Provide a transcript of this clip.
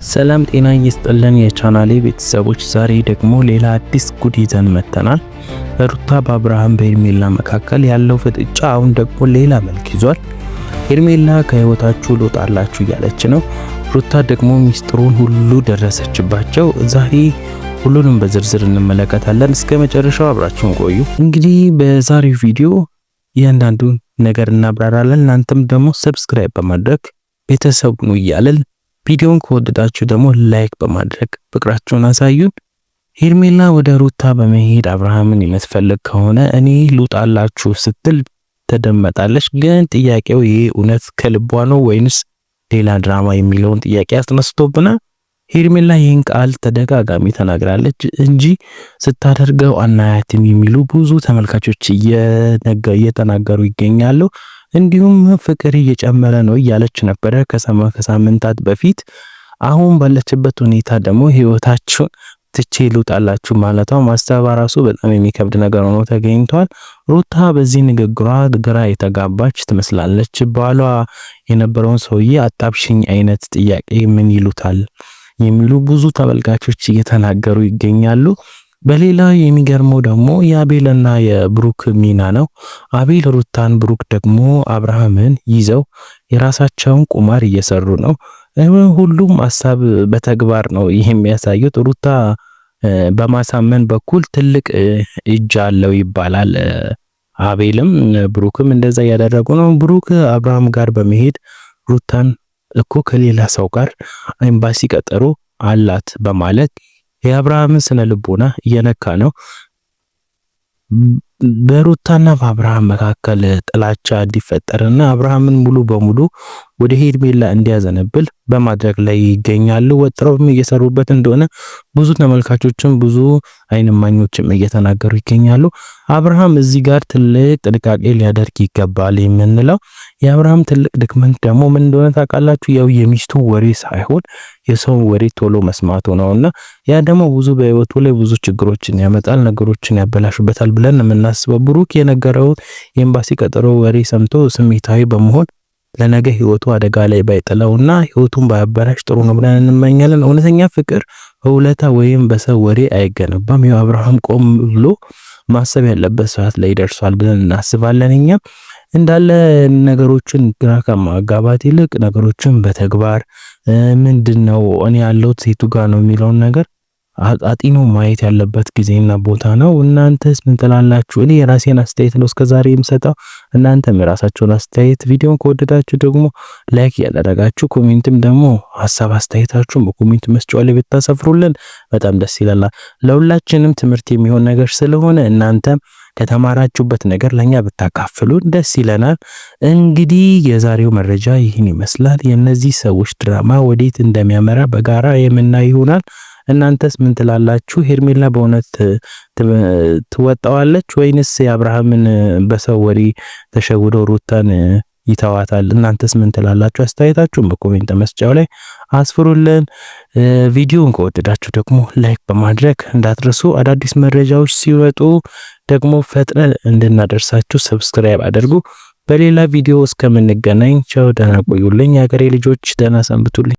ሰላም ጤና ይስጥልን የቻናሌ ቤተሰቦች፣ ዛሬ ደግሞ ሌላ አዲስ ጉድ ይዘን መተናል። ሩታ በአብርሃም በሄርሜላ መካከል ያለው ፍጥጫ አሁን ደግሞ ሌላ መልክ ይዟል። ሄርሜላ ከህይወታችሁ ልውጣላችሁ እያለች ነው። ሩታ ደግሞ ሚስጥሩን ሁሉ ደረሰችባቸው። ዛሬ ሁሉንም በዝርዝር እንመለከታለን። እስከ መጨረሻው አብራችሁን ቆዩ። እንግዲህ በዛሬው ቪዲዮ እያንዳንዱን ነገር እናብራራለን። እናንተም ደግሞ ሰብስክራይብ በማድረግ ቤተሰብ ሁኑ እያለን ቪዲዮን ከወደዳችሁ ደግሞ ላይክ በማድረግ ፍቅራችሁን አሳዩን። ሄርሜላ ወደ ሩታ በመሄድ አብርሃምን የምትፈልግ ከሆነ እኔ ልውጣላችሁ ስትል ተደመጣለች። ግን ጥያቄው ይሄ እውነት ከልቧ ነው ወይንስ ሌላ ድራማ የሚለውን ጥያቄ አስነስቶብናል። ሄርሜላ ይህን ቃል ተደጋጋሚ ተናግራለች እንጂ ስታደርገው አናያትም የሚሉ ብዙ ተመልካቾች እየተናገሩ ይገኛሉ። እንዲሁም ፍቅር እየጨመረ ነው እያለች ነበረ ከሳምንታት በፊት። አሁን ባለችበት ሁኔታ ደግሞ ህይወታችሁን ትቼ ልውጣላችሁ ማለቷ ማስተባ ራሱ በጣም የሚከብድ ነገር ሆኖ ተገኝቷል። ሩታ በዚህ ንግግሯ ግራ የተጋባች ትመስላለች። ባሏ የነበረውን ሰውዬ አጣብሽኝ አይነት ጥያቄ ምን ይሉታል የሚሉ ብዙ ተመልካቾች እየተናገሩ ይገኛሉ። በሌላ የሚገርመው ደግሞ የአቤልና የብሩክ ሚና ነው። አቤል ሩታን፣ ብሩክ ደግሞ አብርሃምን ይዘው የራሳቸውን ቁማር እየሰሩ ነው። ሁሉም ሐሳብ በተግባር ነው የሚያሳዩት። ሩታ በማሳመን በኩል ትልቅ እጅ አለው ይባላል። አቤልም ብሩክም እንደዛ ያደረጉ ነው። ብሩክ አብርሃም ጋር በመሄድ ሩታን እኮ ከሌላ ሰው ጋር ኤምባሲ ቀጠሮ አላት በማለት የአብርሃምን ስነ ልቦና እየነካ ነው። በሩታና በአብርሃም መካከል ጥላቻ እንዲፈጠርና አብርሃምን ሙሉ በሙሉ ወደ ሄርሜላ እንዲያዘነብል በማድረግ ላይ ይገኛሉ። ወጥረውም እየሰሩበት እንደሆነ ብዙ ተመልካቾችም ብዙ አይን እማኞችም እየተናገሩ ይገኛሉ። አብርሃም እዚህ ጋር ትልቅ ጥንቃቄ ሊያደርግ ይገባል የምንለው የአብርሃም ትልቅ ድክመት ደግሞ ምን እንደሆነ ታውቃላችሁ? ያው የሚስቱ ወሬ ሳይሆን የሰው ወሬ ቶሎ መስማቱ ነውና ያ ደግሞ ብዙ በህይወቱ ላይ ብዙ ችግሮችን ያመጣል፣ ነገሮችን ያበላሽበታል ብለን የምናስበው። ብሩክ የነገረው የኤምባሲ ቀጠሮ ወሬ ሰምቶ ስሜታዊ በመሆን ለነገ ህይወቱ አደጋ ላይ ባይጥለውና ህይወቱን ባያበላሽ ጥሩ ነው ብለን እንመኛለን። እውነተኛ ፍቅር በውለታ ወይም በሰው ወሬ አይገነባም። ያው አብርሃም ቆም ብሎ ማሰብ ያለበት ሰዓት ላይ ደርሷል ብለን እናስባለን። እኛ እንዳለ ነገሮችን ግራ ከማጋባት ይልቅ ነገሮችን በተግባር ምንድነው እኔ ያለሁት ሴቱ ጋር ነው የሚለውን ነገር አጢኖ ማየት ያለበት ጊዜና ቦታ ነው። እናንተስ ምን ትላላችሁ? እኔ የራሴን አስተያየት ነው እስከዛሬ የምሰጠው። እናንተም የራሳችሁን አስተያየት፣ ቪዲዮን ከወደዳችሁ ደግሞ ላይክ ያደረጋችሁ፣ ኮሜንትም ደግሞ ሐሳብ አስተያየታችሁን በኮሜንት መስጫው ላይ ብታሰፍሩልን በጣም ደስ ይላል። ለሁላችንም ትምህርት የሚሆን ነገር ስለሆነ እናንተም ከተማራችሁበት ነገር ለኛ ብታካፍሉን ደስ ይለናል። እንግዲህ የዛሬው መረጃ ይህን ይመስላል። የእነዚህ ሰዎች ድራማ ወዴት እንደሚያመራ በጋራ የምናይ ይሆናል። እናንተስ ምን ትላላችሁ? ሄርሜላ በእውነት ትወጣዋለች ወይንስ የአብርሃምን በሰው ወሬ ተሸውዶ ሩታን ይተዋታል? እናንተስ ምን ትላላችሁ? አስተያየታችሁን በኮሜንት መስጫው ላይ አስፍሩልን። ቪዲዮውን ከወደዳችሁ ደግሞ ላይክ በማድረግ እንዳትረሱ። አዳዲስ መረጃዎች ሲወጡ ደግሞ ፈጥነን እንድናደርሳችሁ ሰብስክራይብ አድርጉ። በሌላ ቪዲዮ እስከምንገናኝ ቻው፣ ደህና ቆዩልኝ። የሀገሬ ልጆች ደህና ሰንብቱልኝ።